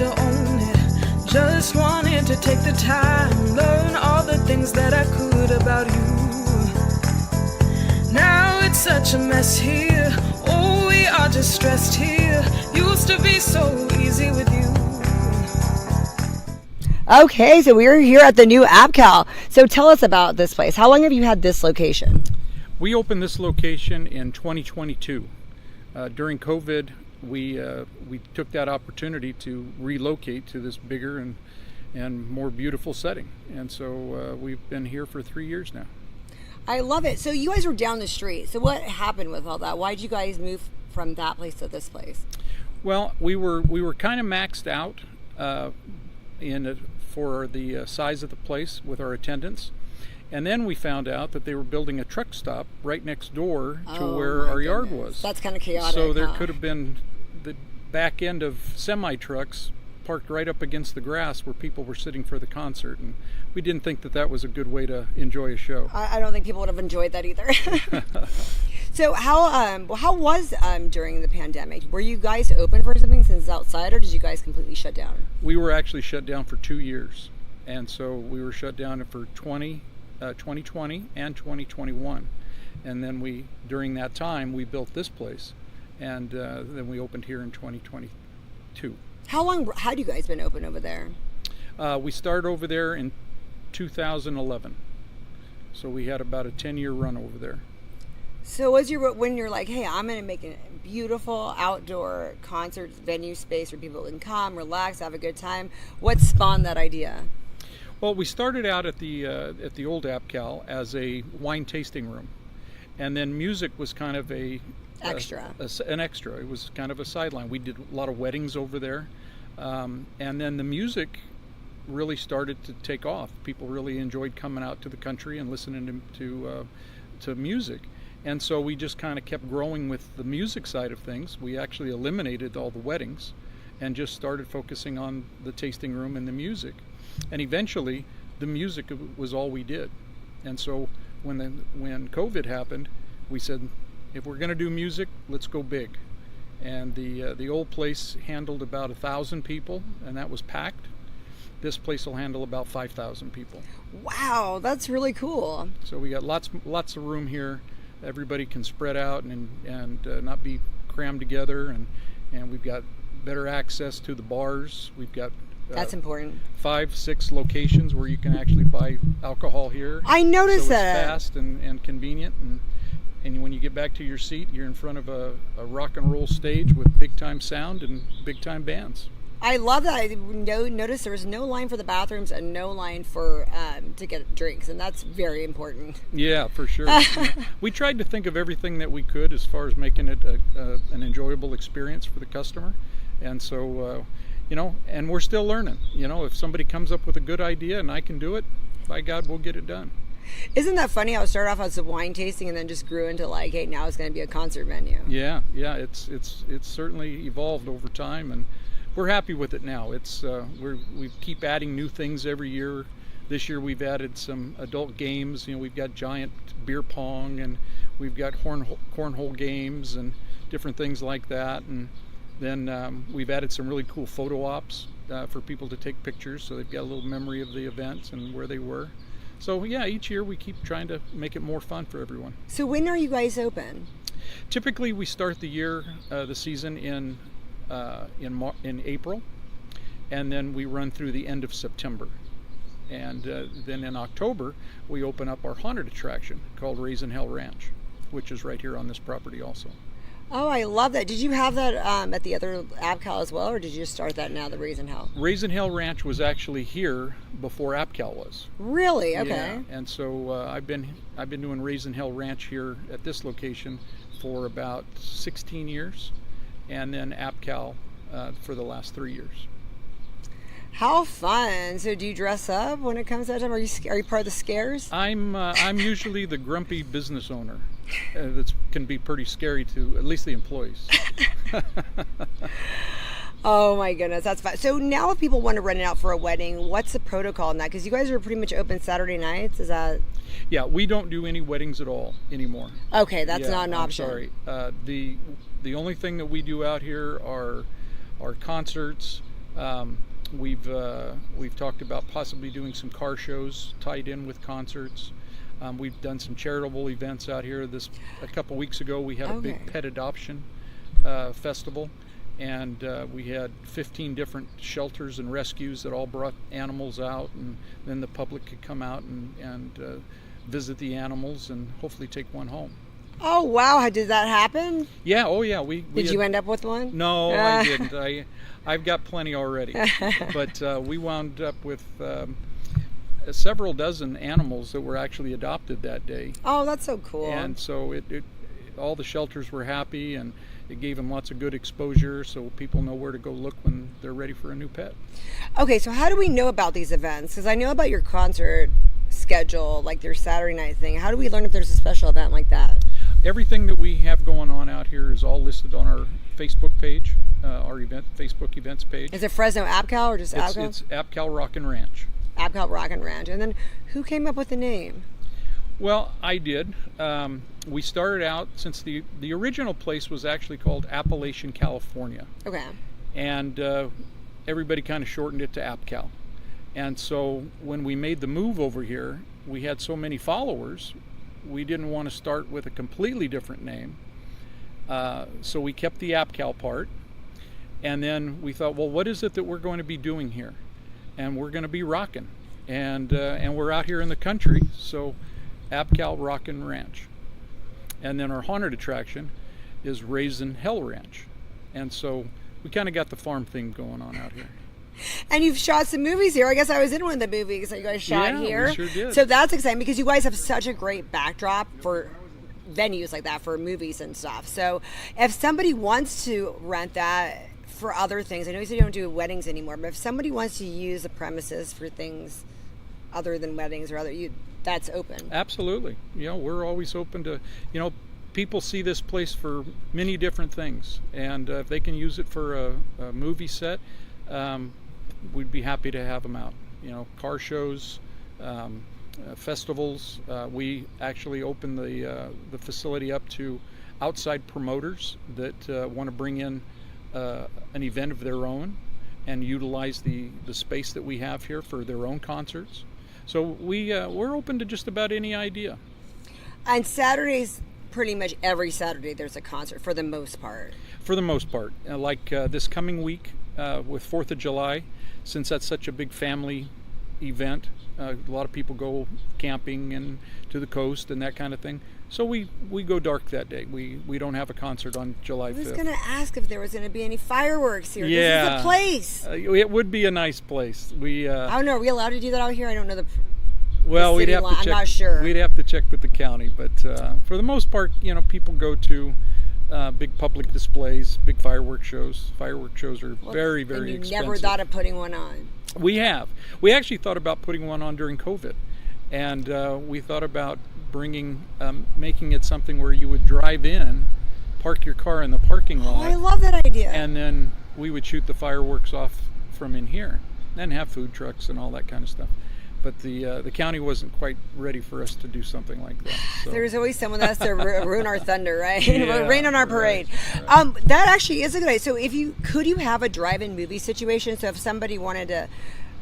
to own it. Just wanted to take the time, learn all the things that I could about you. Now it's such a mess here. Oh, we are just stressed here. Used to be so easy with you. Okay, so we're here at the new AppCal. So tell us about this place. How long have you had this location? We opened this location in 2022. During COVID, we took that opportunity to relocate to this bigger and more beautiful setting. And so we've been here for 3 years now. I love it. So you guys were down the street. So what happened with all that? Why did you guys move from that place to this place? Well, we were kind of maxed out for the size of the place with our attendance. And then we found out that they were building a truck stop right next door to where our yard was. That's kind of chaotic. So there could have been the back end of semi-trucks parked right up against the grass where people were sitting for the concert. And we didn't think that that was a good way to enjoy a show. I don't think people would have enjoyed that either. So how was during the pandemic? Were you guys open for something since it's outside, or did you guys completely shut down? We were actually shut down for 2 years. And so we were shut down for 2020 and 2021, and then during that time we built this place, and then we opened here in 2022. How long had you guys been open over there? We started over there in 2011, so we had about a 10-year run over there. So when you're like, hey, I'm going to make a beautiful outdoor concert venue space where people can come, relax, have a good time, what spawned that idea? Well, we started out at the old AppCal as a wine tasting room, and then music was kind of an extra. It was kind of a sideline. We did a lot of weddings over there, and then the music really started to take off. People really enjoyed coming out to the country and listening to music, and so we just kind of kept growing with the music side of things. We actually eliminated all the weddings, and just started focusing on the tasting room and the music. And eventually, the music was all we did. And so when COVID happened, we said, if we're going to do music, let's go big. And the old place handled about 1,000 people, and that was packed. This place will handle about 5,000 people. Wow, that's really cool. So we got lots of room here. Everybody can spread out and not be crammed together. And we've got better access to the bars. We've got that's important. 5-6 locations where you can actually buy alcohol here. I noticed that. It's fast and convenient, and when you get back to your seat, you're in front of a rock and roll stage with big time sound and big time bands. I love that. I noticed there was no line for the bathrooms and no line for to get drinks, and that's very important. Yeah, for sure. We tried to think of everything that we could as far as making it an enjoyable experience for the customer, and so. And we're still learning. If somebody comes up with a good idea and I can do it, by God, we'll get it done. Isn't that funny how it started off as a wine tasting and then just grew into like, hey, now it's going to be a concert venue? Yeah, it's certainly evolved over time, and we're happy with it now. We keep adding new things every year. This year we've added some adult games. We've got giant beer pong, and we've got cornhole games and different things like that, and then we've added some really cool photo ops for people to take pictures, so they've got a little memory of the events and where they were. So yeah, each year we keep trying to make it more fun for everyone. So when are you guys open? Typically, we start the season in April, and then we run through the end of September. And then in October, we open up our haunted attraction called Raisin Hell Ranch, which is right here on this property also. Oh, I love that. Did you have that at the other AppCal as well, or did you just start that now, the Raisin Hell? Raisin Hell Ranch was actually here before AppCal was. Really? Okay. Yeah. And so I've been doing Raisin Hell Ranch here at this location for about 16 years, and then AppCal for the last 3 years. How fun! So, do you dress up when it comes to that time? Are you part of the scares? I'm usually the grumpy business owner. That can be pretty scary to at least the employees. Oh my goodness, that's fun. So now if people want to rent it out for a wedding, what's the protocol in that? Because you guys are pretty much open Saturday nights, is that? Yeah, we don't do any weddings at all anymore. Okay, that's not an option. I'm sorry. The only thing that we do out here are concerts, We've talked about possibly doing some car shows tied in with concerts. We've done some charitable events out here. A couple weeks ago, we had a big pet adoption festival, and we had 15 different shelters and rescues that all brought animals out, and then the public could come out and visit the animals and hopefully take one home. Oh wow! Did that happen? Yeah. Oh yeah. Did you end up with one? No, I didn't. I've got plenty already, but we wound up with several dozen animals that were actually adopted that day. Oh, that's so cool. And so all the shelters were happy, and it gave them lots of good exposure, so people know where to go look when they're ready for a new pet. Okay, so how do we know about these events? Because I know about your concert schedule, like your Saturday night thing. How do we learn if there's a special event like that? Everything that we have going on out here is all listed on our Facebook page, our Facebook events page. Is it Fresno AppCal or just AppCal? It's AppCal Rockin' Ranch. AppCal Rockin' Ranch. And then who came up with the name? Well, I did. We started out, since the original place was actually called Appalachian, California. Okay. And everybody kind of shortened it to AppCal. And so when we made the move over here, we had so many followers, we didn't want to start with a completely different name. So we kept the AppCal part. And then we thought, well, what is it that we're going to be doing here? And we're going to be rocking. And we're out here in the country, so AppCal Rockin' Ranch. And then our haunted attraction is Raisin Hell Ranch. And so we kind of got the farm theme going on out here. And you've shot some movies here. I guess I was in one of the movies that you guys shot here. We sure did. So that's exciting because you guys have such a great backdrop for venues like that, for movies and stuff. So if somebody wants to rent that for other things, I know you said you don't do weddings anymore, but if somebody wants to use the premises for things other than weddings or that's open. Absolutely. We're always open to, people see this place for many different things, and if they can use it for a movie set, we'd be happy to have them out. Car shows, festivals. We actually open the facility up to outside promoters that want to bring in an event of their own and utilize the space that we have here for their own concerts. So we're open to just about any idea. And Saturdays, pretty much every Saturday, there's a concert for the most part. For the most part. Like this coming week with 4th of July, since that's such a big family event, a lot of people go camping and to the coast and that kind of thing. So we go dark that day. We don't have a concert on July 5th. I was going to ask if there was going to be any fireworks here. Yeah. This is a place. It would be a nice place. I don't know. Are we allowed to do that out here? I don't know Well, we'd have to check. I'm not sure. We'd have to check with the county, but for the most part, people go to big public displays, big fireworks shows. Fireworks shows are very, very expensive. You never thought of putting one on? We have. We actually thought about putting one on during COVID, and we thought about making it something where you would drive in, park your car in the parking lot. Oh, I love that idea. And then we would shoot the fireworks off from in here, and have food trucks and all that kind of stuff. But the county wasn't quite ready for us to do something like that. So. There's always someone that has to ruin our thunder, right? Yeah, rain on our parade. Right. That actually is a good idea. So could you have a drive-in movie situation? So if somebody wanted to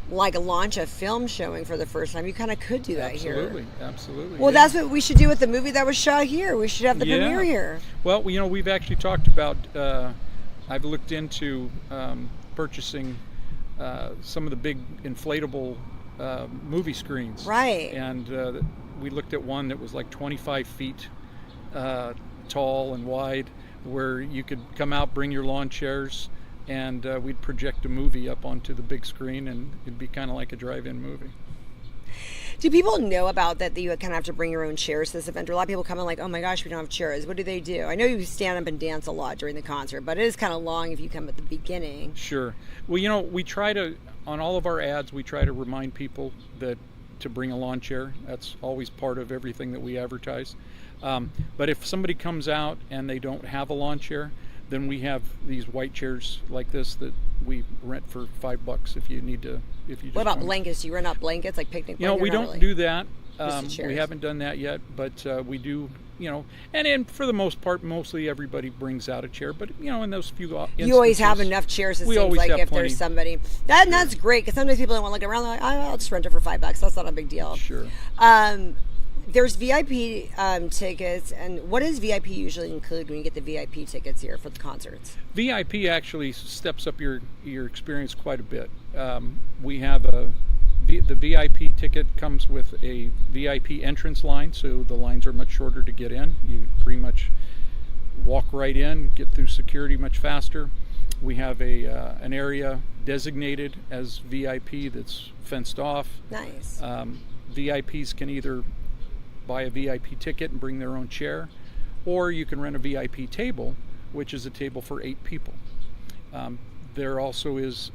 launch a film showing for the first time, you kind of could do that here. Absolutely. Well, that's what we should do with the movie that was shot here. We should have the premiere here. Well, we've actually talked about, I've looked into purchasing some of the big inflatable movie screens. Right. And we looked at one that was like 25 feet tall and wide, where you could come out, bring your lawn chairs, and we'd project a movie up onto the big screen, and it'd be kind of like a drive-in movie. Do people know about that you kind of have to bring your own chairs to this event? Or a lot of people come in like, oh my gosh, we don't have chairs. What do they do? I know you stand up and dance a lot during the concert, but it is kind of long if you come at the beginning. Sure. Well, we try to, on all of our ads, we try to remind people to bring a lawn chair. That's always part of everything that we advertise. But if somebody comes out and they don't have a lawn chair, then we have these white chairs like this that we rent for $5 if you need to. If you just what about blankets? Do you rent out blankets, like picnic blankets? We don't do that. We haven't done that yet, but we do, and for the most part, mostly everybody brings out a chair. But, in those few instances, you always have enough chairs, it seems like, if there's somebody. That's great, because sometimes people don't want to look around. They're like, I'll just rent it for $5. That's not a big deal. Sure. There's VIP tickets, and what does VIP usually include when you get the VIP tickets here for the concerts? VIP actually steps up your experience quite a bit. We have the VIP ticket comes with a VIP entrance line, so the lines are much shorter to get in. You pretty much walk right in, get through security much faster. We have an area designated as VIP that's fenced off. Nice. VIPs can either buy a VIP ticket and bring their own chair, or you can rent a VIP table, which is a table for 8 people. There also is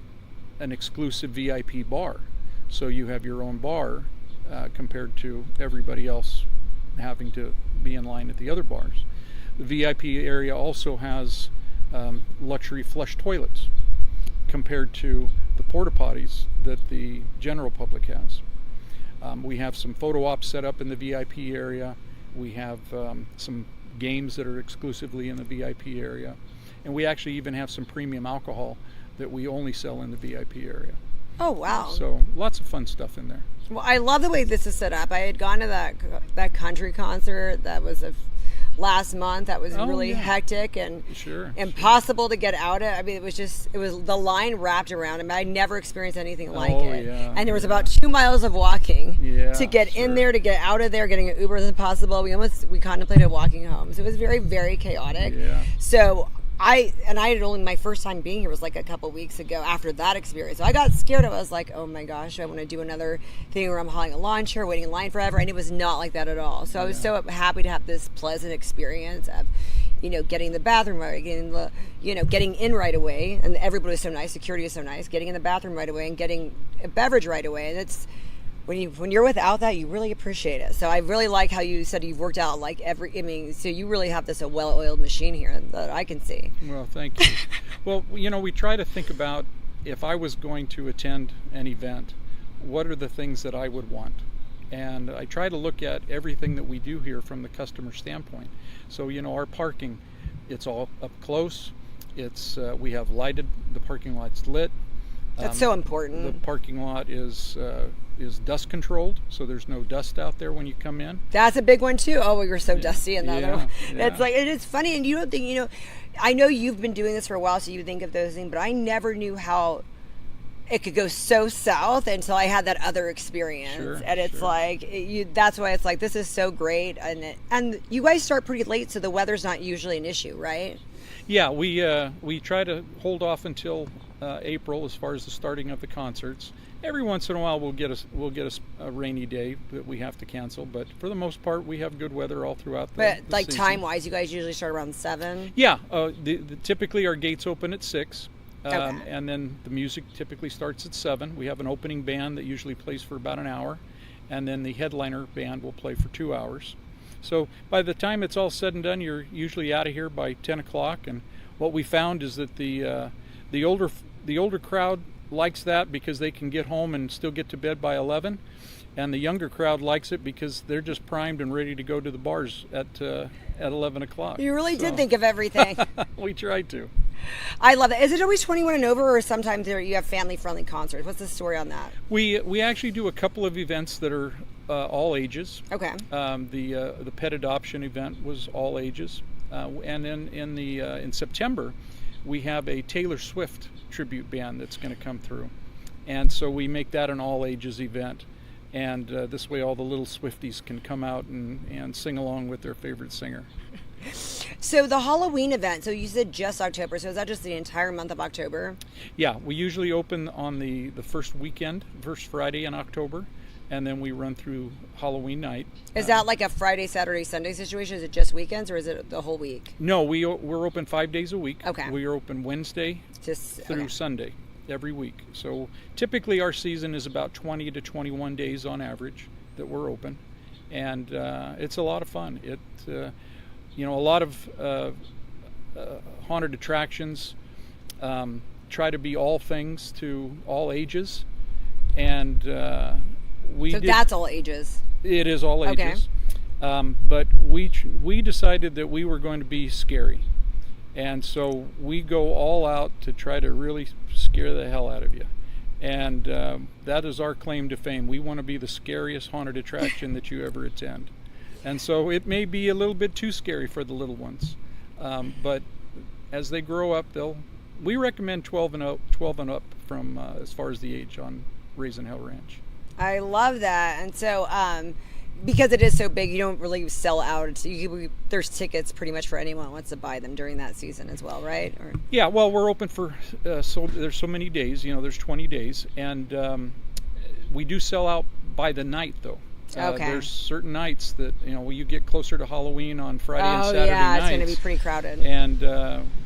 an exclusive VIP bar, so you have your own bar compared to everybody else having to be in line at the other bars. The VIP area also has luxury flush toilets compared to the porta potties that the general public has. We have some photo ops set up in the VIP area. We have some games that are exclusively in the VIP area. And we actually even have some premium alcohol that we only sell in the VIP area. Oh, wow. So lots of fun stuff in there. Well, I love the way this is set up. I had gone to that country concert that was last month. That was really hectic and impossible to get out of. I mean, it was the line wrapped around him. I never experienced anything like it. Yeah, and there was about 2 miles of walking to get in there, to get out of there. Getting an Uber was impossible. We contemplated walking home. So it was very, very chaotic. Yeah. So I had only, my first time being here was like a couple weeks ago after that experience. So I got scared. I was like, oh my gosh, I want to do another thing where I'm hauling a lawn chair, waiting in line forever. And it was not like that at all. So I was so happy to have this pleasant experience of, getting the bathroom right, getting in right away. And everybody was so nice. Security is so nice. Getting in the bathroom right away and getting a beverage right away. And it's, when you're without that, you really appreciate it. So I really like how you said you've worked out so you really have a well-oiled machine here that I can see. Well, thank you. Well, we try to think about, if I was going to attend an event, what are the things that I would want? And I try to look at everything that we do here from the customer standpoint. So, our parking, it's all up close. It's we have lighted, the parking lot's lit. That's so important. The parking lot is dust controlled, so there's no dust out there when you come in. That's a big one too. Oh, well, you're so dusty in the other one. Yeah. It's like, it's funny, and you don't think, I know you've been doing this for a while, so you think of those things, but I never knew how it could go so south until I had that other experience. Sure, and it's like, that's why it's like, this is so great. And you guys start pretty late, so the weather's not usually an issue, right? Yeah, we try to hold off until April as far as the starting of the concerts. Every once in a while we'll get a rainy day that we have to cancel, but for the most part we have good weather all throughout the like season. time-wise, you guys usually start around 7? Yeah, typically our gates open at 6, Okay. and then the music typically starts at 7. We have an opening band that usually plays for about an hour, and then the headliner band will play for 2 hours. So by the time it's all said and done, you're usually out of here by 10 o'clock, and what we found is that the older crowd likes that because they can get home and still get to bed by 11, and the younger crowd likes it because they're just primed and ready to go to the bars at 11 o'clock. You really did think of everything. We tried to. I love it. Is it always 21 and over, or sometimes you have family-friendly concerts? What's the story on that? We actually do a couple of events that are all ages. Okay. The pet adoption event was all ages, and then in September we have a Taylor Swift tribute band that's going to come through, and so we make that an all ages event, and this way all the little Swifties can come out and sing along with their favorite singer. So the Halloween event, so you said just October, so is that just the entire month of October? Yeah, we usually open on the first Friday in October, and then we run through Halloween night. Is that like a Friday, Saturday, Sunday situation? Is it just weekends, or is it the whole week? No, we're open 5 days a week. Okay. We are open Wednesday through Sunday every week. So typically our season is about 20 to 21 days on average that we're open, and it's a lot of fun. A lot of haunted attractions try to be all things to all ages, and that's all ages. It is all Okay. ages. But we decided that we were going to be scary. And so we go all out to try to really scare the hell out of you. And that is our claim to fame. We want to be the scariest haunted attraction that you ever attend. And so it may be a little bit too scary for the little ones. But as they grow up, we recommend 12 and up from as far as the age on Raisin Hell Ranch. I love that. And so, because it is so big, you don't really sell out. There's tickets pretty much for anyone who wants to buy them during that season as well, right? Or... Yeah, well, we're open for, so there's so many days, there's 20 days. And we do sell out by the night, though. Okay. There's certain nights that, you get closer to Halloween on Friday and Saturday yeah, nights. it's going to be pretty crowded. And,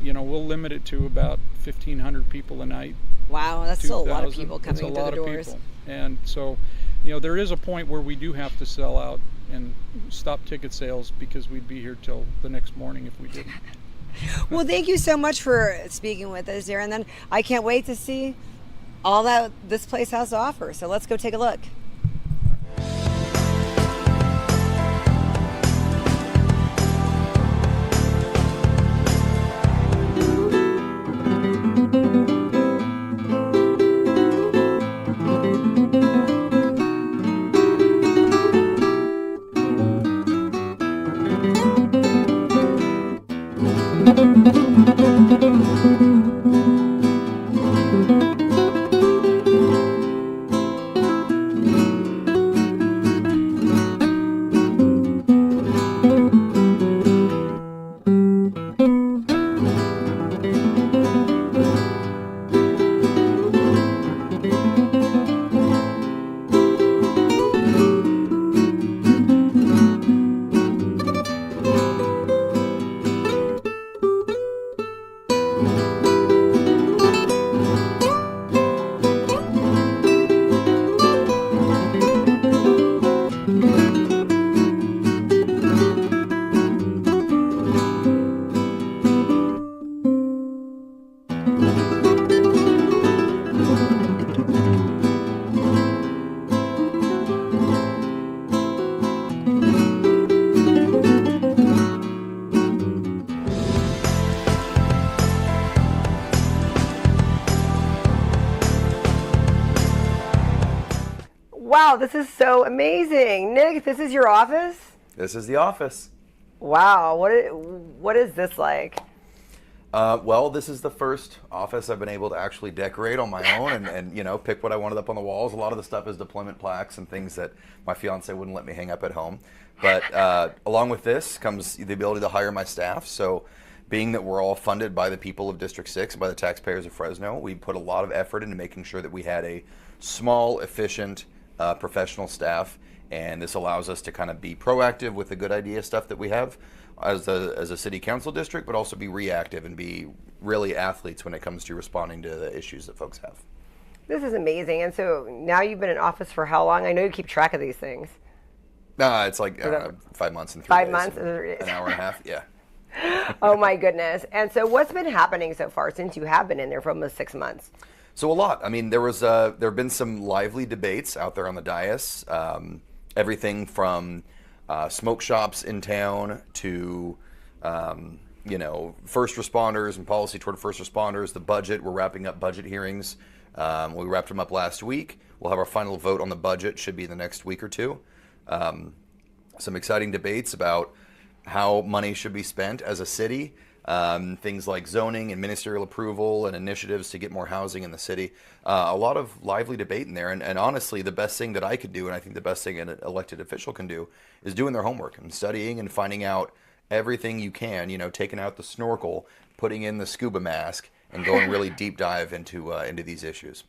we'll limit it to about 1,500 people a night. Wow, that's still a lot of people coming through the doors. People. And so, there is a point where we do have to sell out and stop ticket sales because we'd be here till the next morning if we didn't. Well, thank you so much for speaking with us, Darren. Then I can't wait to see all that this place has to offer. So let's go take a look. Wow, this is so amazing. Nick, this is your office? This is the office. Wow, what is this like? Well, this is the first office I've been able to actually decorate on my own and pick what I wanted up on the walls. A lot of the stuff is deployment plaques and things that my fiance wouldn't let me hang up at home. But along with this comes the ability to hire my staff. So being that we're all funded by the people of District 6, by the taxpayers of Fresno, we put a lot of effort into making sure that we had a small, efficient, professional staff. And this allows us to kind of be proactive with the good idea stuff that we have as a city council district, but also be reactive and be really athletes when it comes to responding to the issues that folks have. This is amazing. And so now you've been in office for how long? I know you keep track of these things. It's like 5 months and 3 days. 5 months? An hour and a half, yeah. Oh my goodness. And so what's been happening so far since you have been in there for almost 6 months? So a lot. I mean, there have been some lively debates out there on the dais. Everything from smoke shops in town to, first responders and policy toward first responders, the budget. We're wrapping up budget hearings. We wrapped them up last week. We'll have our final vote on the budget, should be in the next week or two. Some exciting debates about how money should be spent as a city. Things like zoning and ministerial approval and initiatives to get more housing in the city. A lot of lively debate in there. And honestly, the best thing that I could do, and I think the best thing an elected official can do, is doing their homework and studying and finding out everything you can, taking out the snorkel, putting in the scuba mask, and going really deep dive into these issues.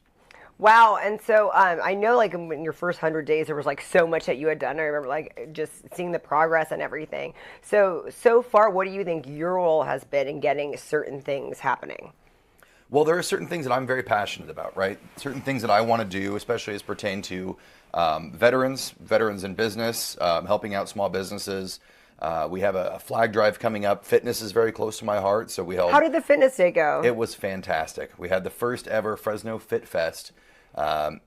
Wow. And so I know like in your first 100 days, there was like so much that you had done. I remember like just seeing the progress and everything. So far, what do you think your role has been in getting certain things happening? Well, there are certain things that I'm very passionate about, right? Certain things that I want to do, especially as pertain to veterans in business, helping out small businesses. We have a flag drive coming up. Fitness is very close to my heart. So we held. How did the fitness day go? It was fantastic. We had the first ever Fresno Fit Fest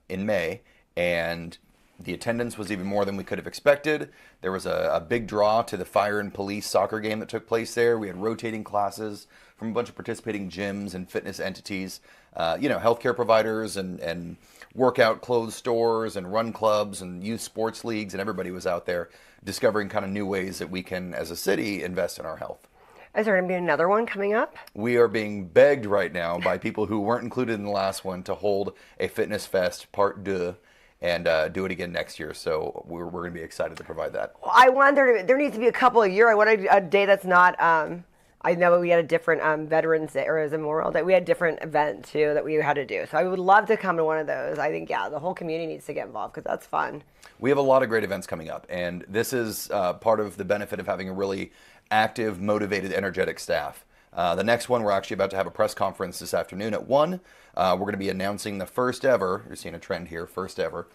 in May, and The attendance was even more than we could have expected. There was a big draw to the fire and police soccer game that took place there. We had rotating classes from a bunch of participating gyms and fitness entities, healthcare providers and workout clothes stores and run clubs and youth sports leagues, and everybody was out there discovering kind of new ways that we can, as a city, invest in our health. Is there going to be another one coming up? We are being begged right now by people who weren't included in the last one to hold a Fitness Fest Part 2 and do it again next year. So we're going to be excited to provide that. Well, I want there needs to be a couple a year. I want a day that's not. I know we had a different Veterans Day, or as a Memorial Day, we had a different event too that we had to do. So I would love to come to one of those. I think the whole community needs to get involved because that's fun. We have a lot of great events coming up, and this is part of the benefit of having a really active, motivated, energetic staff. The next one, we're actually about to have a press conference this afternoon at 1. We're going to be announcing the first ever, you're seeing a trend here, first ever,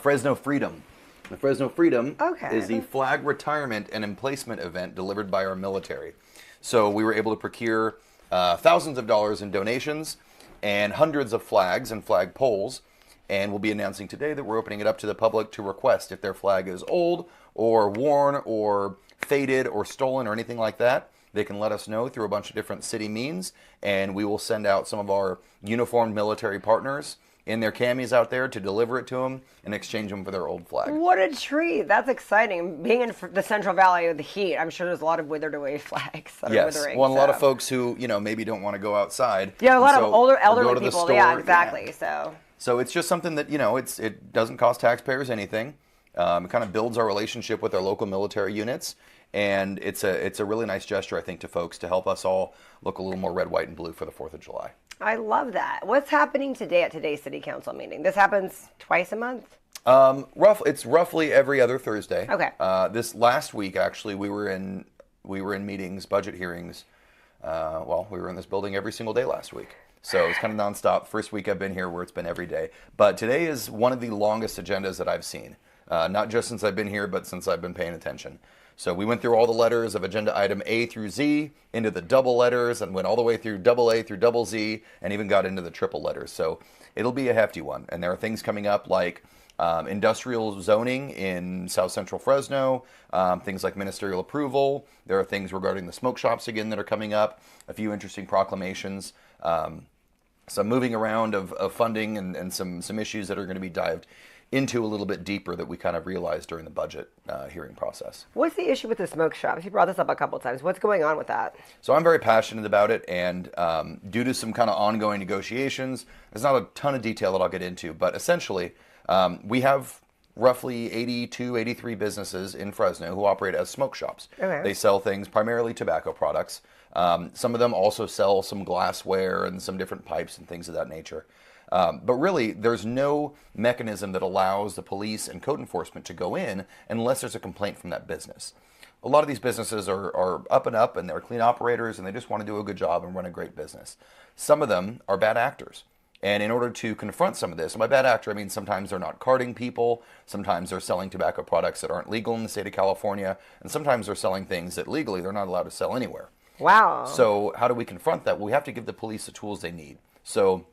Fresno Freedom. The Fresno Freedom is the flag retirement and emplacement event delivered by our military. So we were able to procure thousands of dollars in donations and hundreds of flags and flag poles. And we'll be announcing today that we're opening it up to the public to request if their flag is old or worn or faded or stolen or anything like that. They can let us know through a bunch of different city means, and we will send out some of our uniformed military partners in their camis out there to deliver it to them and exchange them for their old flag. What a treat. That's exciting. Being in the Central Valley with the heat, I'm sure there's a lot of withered away flags that are withering. Well, a lot of folks who, maybe don't want to go outside. Yeah, a lot of elderly people. Store, yeah, exactly. Yeah. So it's just something that, it doesn't cost taxpayers anything. It kind of builds our relationship with our local military units. And it's a really nice gesture, I think, to folks to help us all look a little more red, white, and blue for the 4th of July. I love that. What's happening today at today's City Council meeting? This happens twice a month? It's roughly every other Thursday. Okay. This last week, actually, we were in meetings, budget hearings. We were in this building every single day last week. So it's kind of nonstop. First week I've been here where it's been every day. But today is one of the longest agendas that I've seen. Not just since I've been here, but since I've been paying attention. So we went through all the letters of agenda item A through Z into the double letters and went all the way through double A through double Z and even got into the triple letters. So it'll be a hefty one. And there are things coming up like industrial zoning in South Central Fresno, things like ministerial approval. There are things regarding the smoke shops again that are coming up, a few interesting proclamations, some moving around of funding and some issues that are going to be dived into a little bit deeper that we kind of realized during the budget hearing process. What's the issue with the smoke shops? You brought this up a couple of times. What's going on with that? So I'm very passionate about it, and due to some kind of ongoing negotiations, there's not a ton of detail that I'll get into, but essentially we have roughly 83 businesses in Fresno who operate as smoke shops. Okay. They sell things, primarily tobacco products. Some of them also sell some glassware and some different pipes and things of that nature. But really, there's no mechanism that allows the police and code enforcement to go in unless there's a complaint from that business. A lot of these businesses are up and up, and they're clean operators, and they just want to do a good job and run a great business. Some of them are bad actors. And in order to confront some of this, and by bad actor, I mean sometimes they're not carding people, sometimes they're selling tobacco products that aren't legal in the state of California, and sometimes they're selling things that legally they're not allowed to sell anywhere. Wow. So how do we confront that? Well, we have to give the police the tools they need. So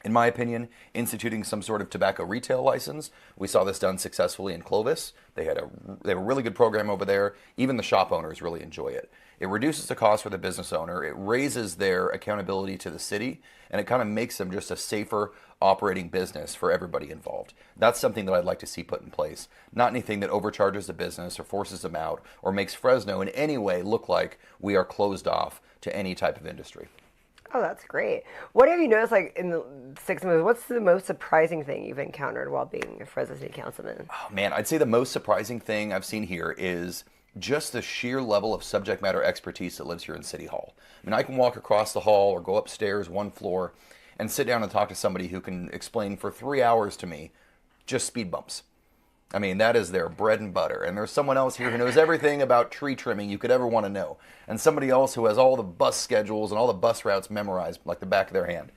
in my opinion, instituting some sort of tobacco retail license. We saw this done successfully in Clovis. They have a really good program over there. Even the shop owners really enjoy it. It reduces the cost for the business owner. It raises their accountability to the city, and it kind of makes them just a safer operating business for everybody involved. That's something that I'd like to see put in place. Not anything that overcharges the business or forces them out or makes Fresno in any way look like we are closed off to any type of industry. Oh, that's great. What have you noticed, like, in the 6 months, what's the most surprising thing you've encountered while being a Fresno City Councilman? Oh, man, I'd say the most surprising thing I've seen here is just the sheer level of subject matter expertise that lives here in City Hall. I mean, I can walk across the hall or go upstairs one floor and sit down and talk to somebody who can explain for 3 hours to me just speed bumps. I mean, that is their bread and butter. And there's someone else here who knows everything about tree trimming you could ever want to know. And somebody else who has all the bus schedules and all the bus routes memorized like the back of their hand.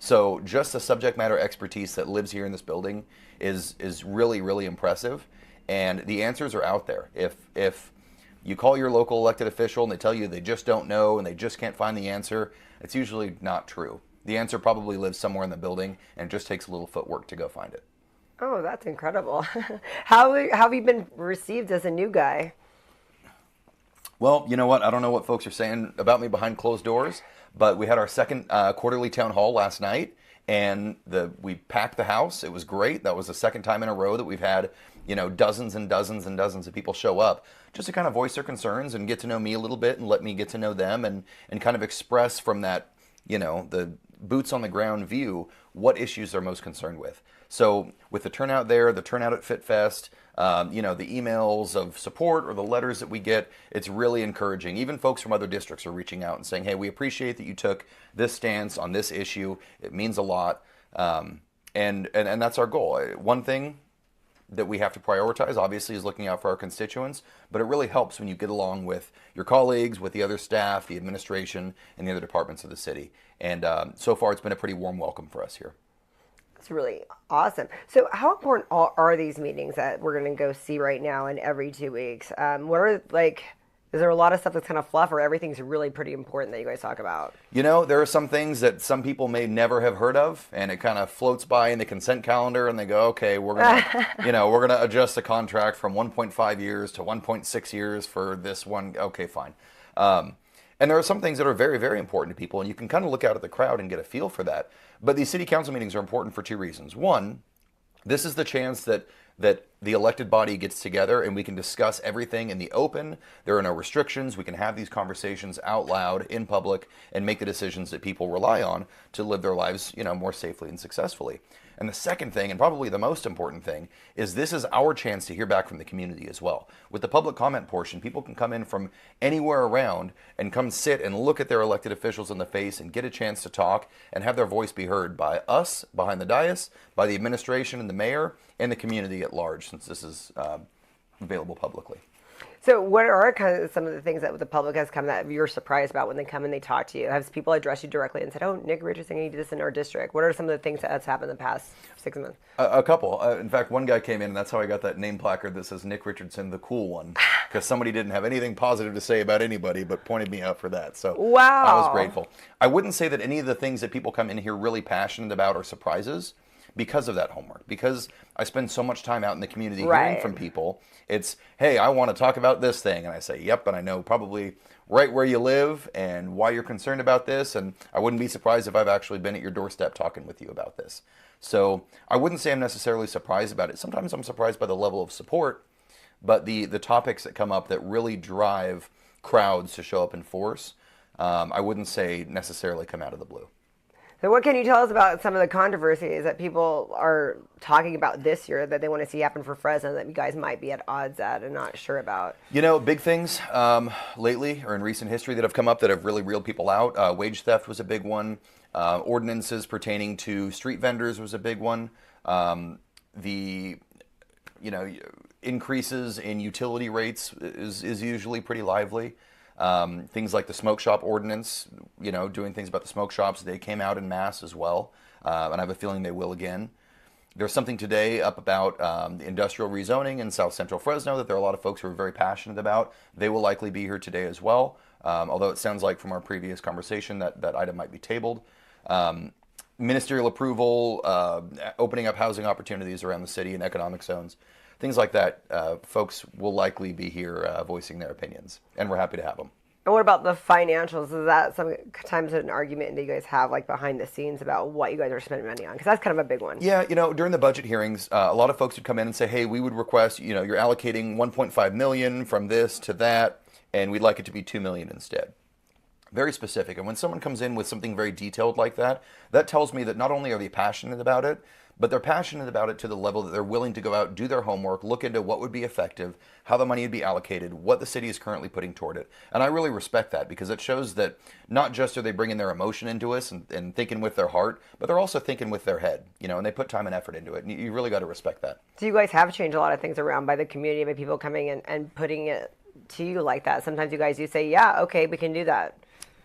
So just the subject matter expertise that lives here in this building is really, really impressive. And the answers are out there. If you call your local elected official and they tell you they just don't know and they just can't find the answer, it's usually not true. The answer probably lives somewhere in the building and it just takes a little footwork to go find it. Oh, that's incredible. How have you been received as a new guy? Well, you know what? I don't know what folks are saying about me behind closed doors, but we had our second quarterly town hall last night, and we packed the house. It was great. That was the second time in a row that we've had, dozens and dozens and dozens of people show up just to kind of voice their concerns and get to know me a little bit and let me get to know them and kind of express from that, the boots on the ground view, what issues they're most concerned with. So with the turnout there, the turnout at FitFest, the emails of support or the letters that we get, it's really encouraging. Even folks from other districts are reaching out and saying, hey, we appreciate that you took this stance on this issue. It means a lot. And that's our goal. One thing that we have to prioritize, obviously, is looking out for our constituents, but it really helps when you get along with your colleagues, with the other staff, the administration, and the other departments of the city. And so far, it's been a pretty warm welcome for us here. It's really awesome. So how important are these meetings that we're going to go see right now and every 2 weeks? Is there a lot of stuff that's kind of fluff, or everything's really pretty important that you guys talk about? There are some things that some people may never have heard of, and it kind of floats by in the consent calendar, and they go, okay, we're gonna, we're gonna adjust the contract from 1.5 years to 1.6 years for this one. Okay, fine. And there are some things that are very, very important to people, and you can kind of look out at the crowd and get a feel for that. But these city council meetings are important for two reasons. One, this is the chance that the elected body gets together and we can discuss everything in the open. There are no restrictions. We can have these conversations out loud in public and make the decisions that people rely on to live their lives, more safely and successfully. And the second thing, and probably the most important thing, is this is our chance to hear back from the community as well. With the public comment portion, people can come in from anywhere around and come sit and look at their elected officials in the face and get a chance to talk and have their voice be heard by us behind the dais, by the administration and the mayor, and the community at large, since this is available publicly. So what are kind of some of the things that the public has come that you're surprised about when they come and they talk to you? Have people addressed you directly and said, oh, Nick Richardson, you do this in our district? What are some of the things that's happened in the past 6 months? A couple. In fact, one guy came in, and that's how I got that name placard that says Nick Richardson, the cool one, because somebody didn't have anything positive to say about anybody, but pointed me out for that. So wow. I was grateful. I wouldn't say that any of the things that people come in here really passionate about are surprises, because of that homework, because I spend so much time out in the community hearing from people. It's, hey, I want to talk about this thing. And I say, yep, and I know probably right where you live and why you're concerned about this. And I wouldn't be surprised if I've actually been at your doorstep talking with you about this. So I wouldn't say I'm necessarily surprised about it. Sometimes I'm surprised by the level of support, but the topics that come up that really drive crowds to show up in force, I wouldn't say necessarily come out of the blue. So what can you tell us about some of the controversies that people are talking about this year that they want to see happen for Fresno that you guys might be at odds at and not sure about? Big things lately or in recent history that have come up that have really reeled people out. Wage theft was a big one. Ordinances pertaining to street vendors was a big one. The increases in utility rates is usually pretty lively. Things like the smoke shop ordinance, doing things about the smoke shops, they came out in mass as well, and I have a feeling they will again. There's something today up about the industrial rezoning in South Central Fresno that there are a lot of folks who are very passionate about. They will likely be here today as well, although it sounds like from our previous conversation that item might be tabled. Ministerial approval, opening up housing opportunities around the city and economic zones. Things like that, folks will likely be here voicing their opinions, and we're happy to have them. And what about the financials? Is that sometimes an argument that you guys have, like behind the scenes, about what you guys are spending money on? Because that's kind of a big one. Yeah, during the budget hearings, a lot of folks would come in and say, hey, we would request, you're allocating $1.5 million from this to that, and we'd like it to be $2 million instead. Very specific. And when someone comes in with something very detailed like that, that tells me that not only are they passionate about it, but they're passionate about it to the level that they're willing to go out, do their homework, look into what would be effective, how the money would be allocated, what the city is currently putting toward it. And I really respect that, because it shows that not just are they bringing their emotion into us and thinking with their heart, but they're also thinking with their head, and they put time and effort into it. And you really got to respect that. So you guys have changed a lot of things around by the community, by people coming in and putting it to you like that. Sometimes you guys do say, yeah, okay, we can do that.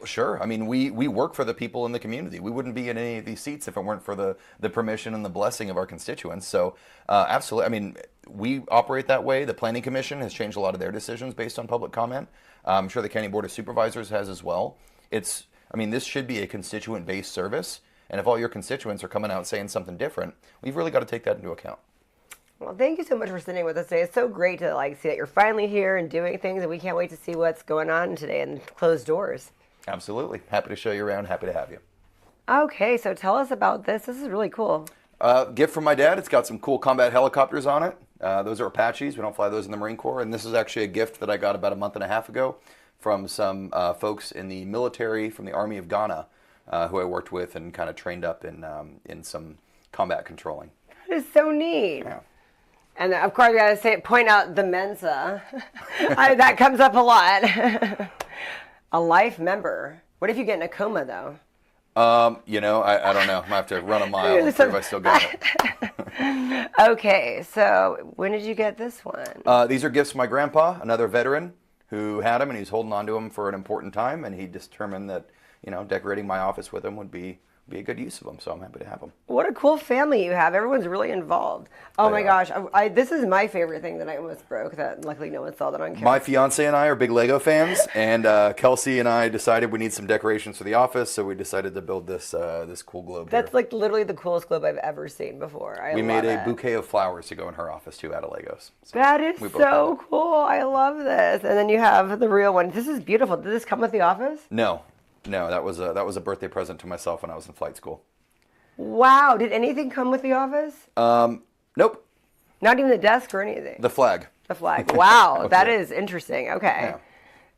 Sure. I mean, we work for the people in the community. We wouldn't be in any of these seats if it weren't for the permission and the blessing of our constituents. So absolutely. I mean, we operate that way. The Planning Commission has changed a lot of their decisions based on public comment. I'm sure the County Board of Supervisors has as well. This should be a constituent-based service. And if all your constituents are coming out saying something different, we've really got to take that into account. Well, thank you so much for sitting with us today. It's so great to like see that you're finally here and doing things, and we can't wait to see what's going on today and closed doors. Absolutely. Happy to show you around. Happy to have you. Okay, so tell us about this. This is really cool. Gift from my dad. It's got some cool combat helicopters on it. Those are Apaches. We don't fly those in the Marine Corps. And this is actually a gift that I got about a month and a half ago from some folks in the military from the Army of Ghana who I worked with and kind of trained up in some combat controlling. That is so neat. Yeah. And of course, we gotta say, point out the Mensa. That comes up a lot. A life member. What if you get in a coma, though? I don't know. I might have to run a mile and see if I still got it. Okay, so when did you get this one? These are gifts from my grandpa, another veteran who had them, and he's holding on to them for an important time, and he determined that, decorating my office with them would be a good use of them, so I'm happy to have them. What a cool family you have. Everyone's really involved. Oh my gosh, this is my favorite thing that I almost broke that luckily no one saw that on camera. My fiance and I are big Lego fans, and Kelsey and I decided we need some decorations for the office, so we decided to build this cool globe. That's here. like literally the coolest globe I've ever seen before. We made a it. bouquet of flowers to go in her office too out of Legos. So That is we both so have it. cool. I love this. And then you have the real one. This is beautiful. Did this come with the office? No, that was a birthday present to myself when I was in flight school. Wow. Did anything come with the office? Nope. Not even the desk or anything? The flag. The flag. Wow. That it. is interesting. Okay.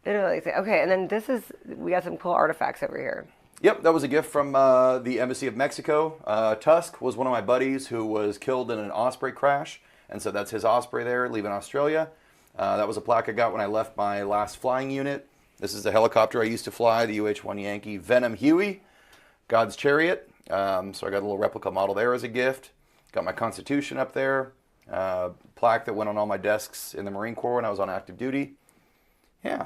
Yeah. Okay. And then we got some cool artifacts over here. Yep, that was a gift from the Embassy of Mexico. Tusk was one of my buddies who was killed in an Osprey crash, and so that's his Osprey there, leaving Australia. That was a plaque I got when I left my last flying unit. This is the helicopter I used to fly, the UH-1 Yankee Venom Huey, God's Chariot. So I got a little replica model there as a gift. Got my Constitution up there. Plaque that went on all my desks in the Marine Corps when I was on active duty. Yeah.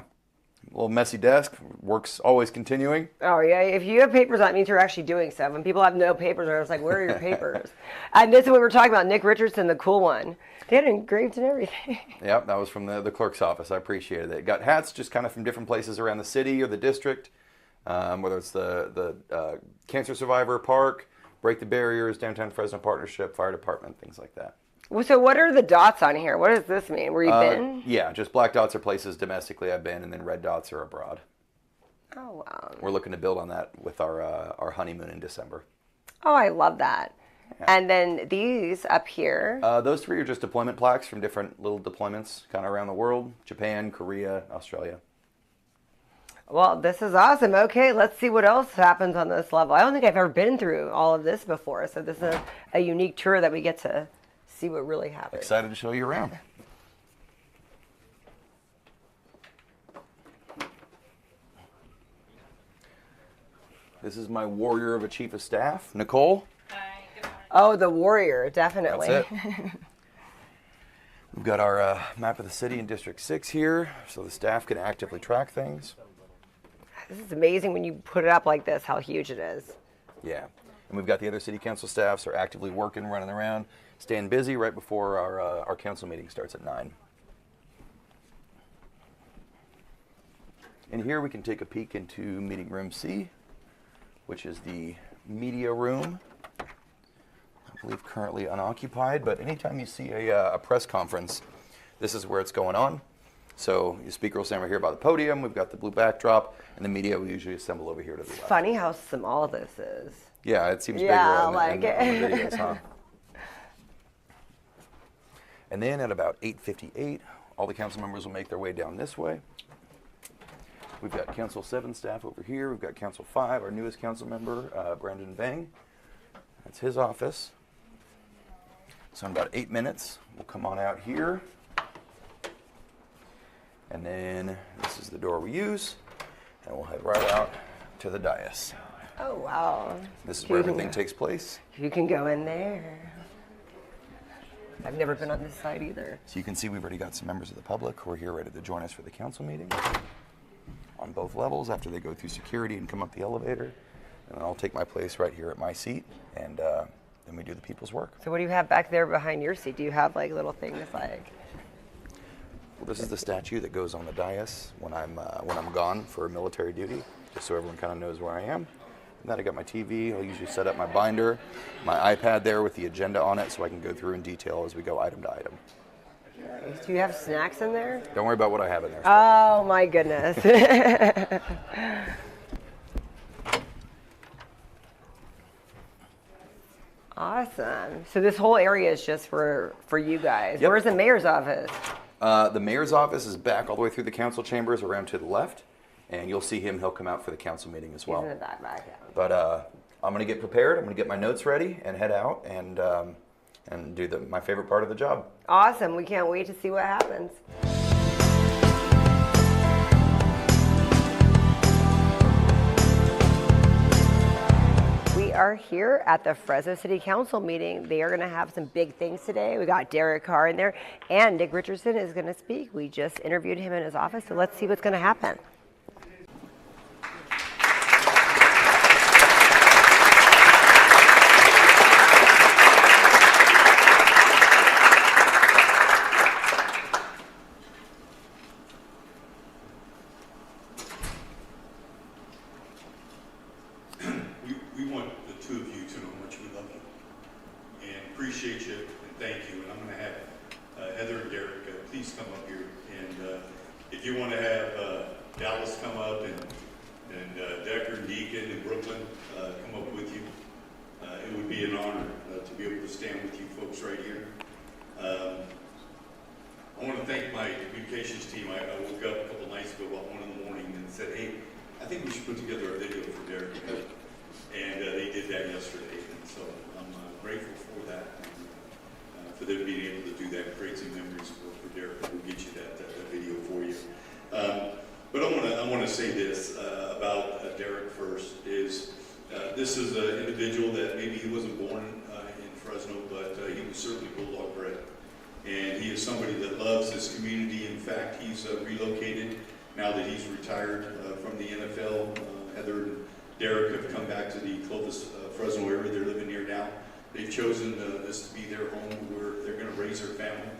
A little messy desk. Work's always continuing. Oh, yeah. If you have papers, that means you're actually doing stuff. When people have no papers, I was like, where are your papers? And this is what we're talking about. Nick Richardson, the cool one. They had it engraved and everything. Yep, that was from the clerk's office. I appreciated it. Got hats just kind of from different places around the city or the district. Whether it's the Cancer Survivor Park, Break the Barriers, Downtown Fresno Partnership, Fire Department, things like that. So what are the dots on here? What does this mean? Where you been? Yeah, just black dots are places domestically I've been, and then red dots are abroad. Oh, wow. We're looking to build on that with our honeymoon in December. Oh, I love that. Yeah. And then these up here. Those three are just deployment plaques from different little deployments kind of around the world. Japan, Korea, Australia. Well, this is awesome. Okay, let's see what else happens on this level. I don't think I've ever been through all of this before, so this is a unique tour that we get to see what really happens. Excited to show you around. This is my warrior of a chief of staff, Nicole. Hi, good morning. Oh, the warrior, definitely. That's it. We've got our map of the city in District 6 here, so the staff can actively track things. This is amazing when you put it up like this, how huge it is. Yeah, and we've got the other city council staffs are actively working, running around, staying busy right before our council meeting starts at 9. And here we can take a peek into meeting room C, which is the media room. I believe currently unoccupied, but anytime you see a press conference, this is where it's going on. So the speaker will stand right here by the podium. We've got the blue backdrop, and the media will usually assemble over here to the left. Funny how small this is. Yeah, it seems bigger Yeah, in the videos, huh? And then at about 8:58, all the council members will make their way down this way. We've got Council 7 staff over here. We've got Council 5, our newest council member, Brandon Vang. That's his office. So in about 8 minutes, we'll come on out here. And then this is the door we use, and we'll head right out to the dais. Oh, wow. This is where everything takes place. You can go in there. I've never been on this side either. So you can see we've already got some members of the public who are here ready to join us for the council meeting on both levels after they go through security and come up the elevator. And then I'll take my place right here at my seat, and then we do the people's work. So what do you have back there behind your seat? Do you have like little things like? Well, this is the statue that goes on the dais when I'm gone for military duty, just so everyone kind of knows where I am. And then I got my TV. I'll usually set up my binder, my iPad there with the agenda on it so I can go through in detail as we go item to item. Nice. Do you have snacks in there? Don't worry about what I have in there. Oh my goodness. Awesome. So this whole area is just for you guys. Yep. Where's the mayor's office? The mayor's office is back all the way through the council chambers around to the left, and you'll see him. He'll come out for the council meeting as well. He's in the back. Yeah. But I'm going to get prepared. I'm going to get my notes ready and head out and do my favorite part of the job. Awesome. We can't wait to see what happens. We are here at the Fresno City Council meeting. They are going to have some big things today. We got Derek Carr in there, and Nick Richardson is going to speak. We just interviewed him in his office, so let's see what's going to happen. We want the two of you to know how much we love you and appreciate you and thank you. And I'm going to have Heather and Derek please come up here. And if you want to have Dallas come up and Decker and Deacon and Brooklyn come up with you, it would be an honor to be able to stand with you folks right here. I want to thank my communications team. I woke up a couple nights ago about 1 in the morning and said, hey, I think we should put together a video for Derek and Heather. And they did that yesterday, and so I'm grateful for that, and, for them being able to do that, create some memories for Derek. We'll get you that video for you. But I want to say this about Derek first. This is an individual that maybe he wasn't born in Fresno, but he was certainly Bulldog bred, and he is somebody that loves this community. In fact, he's relocated now that he's retired from the NFL. Heather and Derek have come back to the Clovis, Fresno area. They're living here now. They've chosen this to be their home where they're going to raise their family.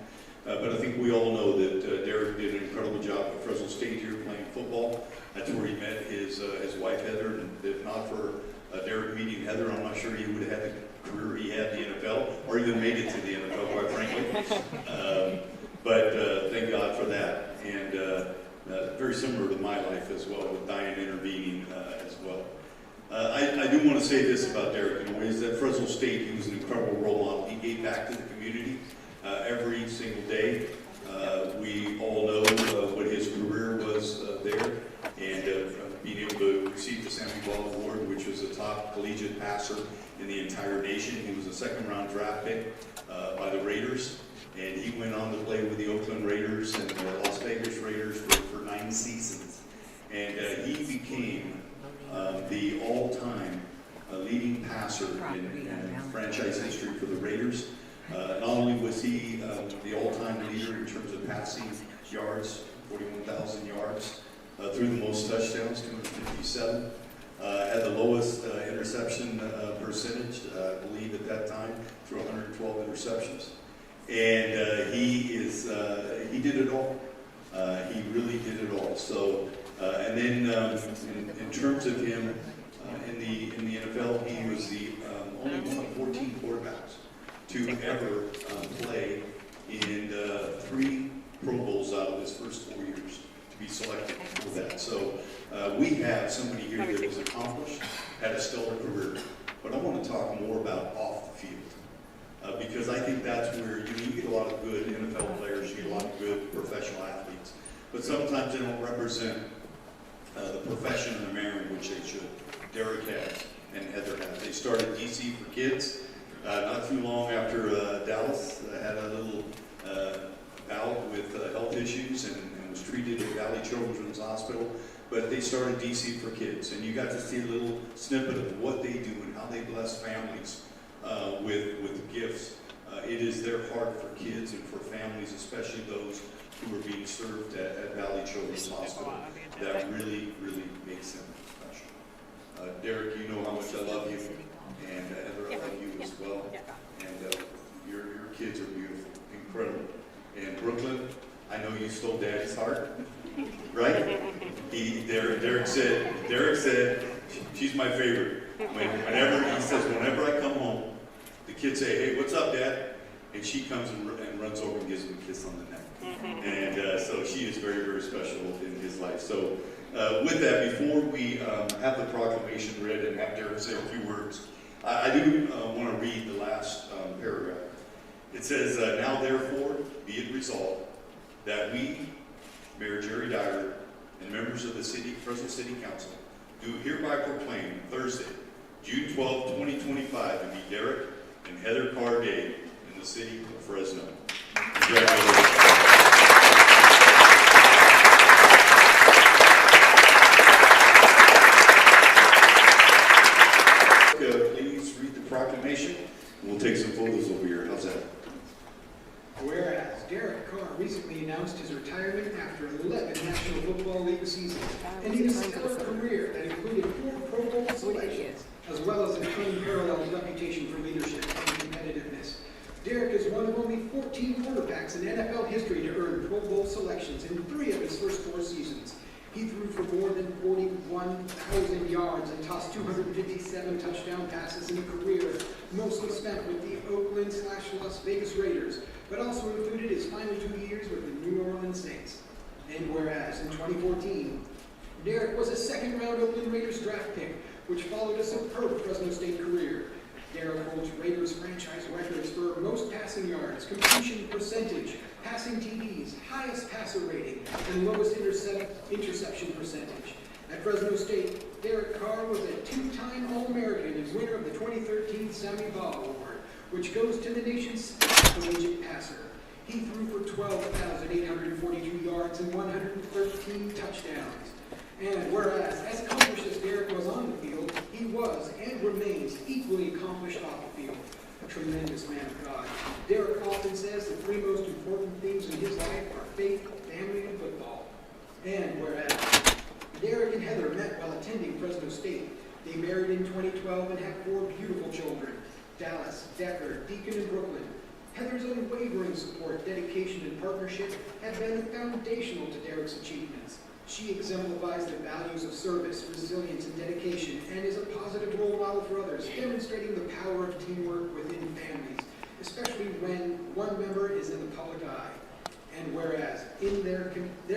But I think we all know that Derek did an incredible job at Fresno State here playing football. That's where he met his wife Heather. And if not for Derek meeting Heather, I'm not sure he would have had the career he had in the NFL or even made it to the NFL, quite frankly. But thank God for that. And very similar to my life as well, with Diane intervening as well. I do want to say this about Derek, in ways that Fresno State, he was an incredible role model. He gave back to the community every single day. We all know what his career was there, and being able to receive the Sammy Ball Award, which was a top collegiate passer in the entire nation. He was a second-round draft pick by the Raiders, and he went on to play with the Oakland Raiders and the Las Vegas Raiders for 9 seasons. And he became the all-time leading passer in franchise history for the Raiders. Not only was he the all-time leader in terms of passing yards, 41,000 yards, threw the most touchdowns, 257, had the lowest interception percentage, I believe at that time, through 112 interceptions. And he did it all. He really did it all. So, and then in terms of him in the NFL, he was the only one of 14 quarterbacks to ever play in 3 Pro Bowls out of his first 4 years to be selected for that. So we have somebody here that was accomplished, had a stellar career. But I want to talk more about off the field. Because I think that's where you get a lot of good NFL players, you get a lot of good professional athletes, but sometimes they don't represent the profession and the manner in which they should. Derek has and Heather has. They started DC for Kids not too long after Dallas had a little bout with health issues and was treated at Valley Children's Hospital. But they started DC for Kids, and you got to see a little snippet of what they do and how they bless families with gifts. It is their heart for kids and for families, especially those who are being served at Valley Children's Hospital, that really, really makes them special. Derek, you know how much I love you, and Heather, I love you as well. And your kids are beautiful, incredible. And Brooklyn, I know you stole Daddy's heart, right? Derek said, she's my favorite. Whenever I come home, the kids say, "Hey, what's up, Dad?" And she comes and runs over and gives him a kiss on the neck. And so she is very, very special in his life. So with that, before we have the proclamation read and have Derek say a few words, I do want to read the last paragraph. It says, "Now therefore be it resolved that we, Mayor Jerry Dyer, and members of the Fresno City Council, do hereby proclaim Thursday, June 12, 2025, to be Derek and Heather Carr Day in the city of Fresno." Congratulations. Please read the proclamation. We'll take some photos over here. How's that? Whereas Derek Carr recently announced his retirement after 11 National Football League seasons, ending a stellar career that included 4 Pro Bowl selections, as well as an unparalleled reputation for leadership and competitiveness. Derek is one of only 14 quarterbacks in NFL history to earn Pro Bowl selections in 3 of his first 4 seasons. He threw for more than 41,000 yards and tossed 257 touchdown passes in a career mostly spent with the Oakland/Las Vegas Raiders, but also included his final 2 years with the New Orleans Saints. And whereas in 2014, Derek was a second-round Oakland Raiders draft pick, which followed a superb Fresno State career. Derek holds Raiders franchise records for most passing yards, completion percentage, passing TDs, highest passer rating, and lowest interception percentage. At Fresno State, Derek Carr was a 2-time All-American and winner of the 2013 Sammy Baugh Award, which goes to the nation's collegiate passer. He threw for 12,842 yards and 113 touchdowns. And whereas, as accomplished as Derek was on the field, he was and remains equally accomplished off the field. A tremendous man of God. Derek often says the 3 most important things in his life are faith, family, and football. And whereas Derek and Heather met while attending Fresno State, they married in 2012 and have 4 beautiful children: Dallas, Decker, Deacon, and Brooklyn. Heather's unwavering support, dedication, and partnership have been foundational to Derek's achievements. She exemplifies the values of service, resilience, and dedication, and is a positive role model for others, demonstrating the power of teamwork within families, especially when one member is in the public eye. And whereas in their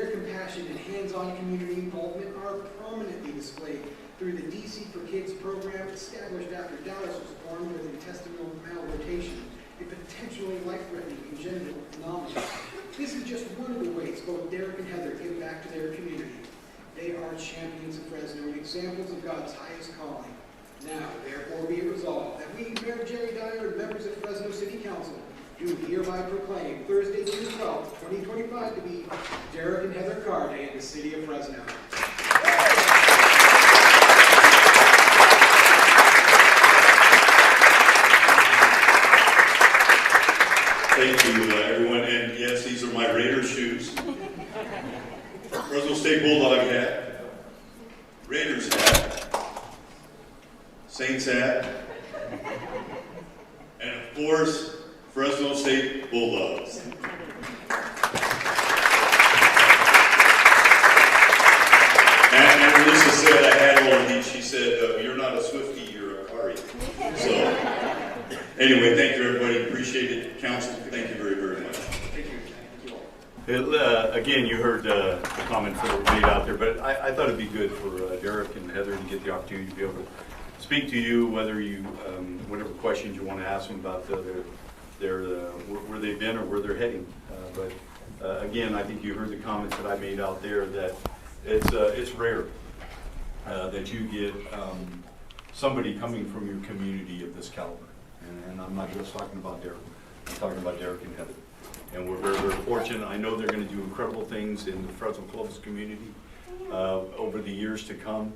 compassion and hands-on community involvement are prominently displayed through the DC for Kids program established after Dallas was born with intestinal malrotation, a potentially life-threatening congenital anomaly. This is just one of the ways both Derek and Heather give back to their community. They are champions of Fresno and examples of God's highest calling. Now, therefore, be it resolved that we, Mayor Jerry Dyer, and members of Fresno City Council, do hereby proclaim Thursday, June 12, 2025, to be Derek and Heather Carr Day in the city of Fresno. Thank you, everyone. And yes, these are my Raider shoes. Fresno State Bulldog hat, Raiders hat, Saints hat, and of course, Fresno State Bulldogs. And Melissa said I had all of these. She said, "You're not a Swiftie, you're a Carry." So, anyway, thank you, everybody. Appreciate it. Council, thank you very, very much. Thank you. Again, you heard the comments that were made out there, but I thought it'd be good for Derek and Heather to get the opportunity to be able to speak to you, whether you, whatever questions you want to ask them about where they've been or where they're heading. But again, I think you heard the comments that I made out there that it's rare that you get somebody coming from your community of this caliber. And I'm not just talking about Derek. I'm talking about Derek and Heather. And we're very, very fortunate. I know they're going to do incredible things in the Fresno Clovis community over the years to come.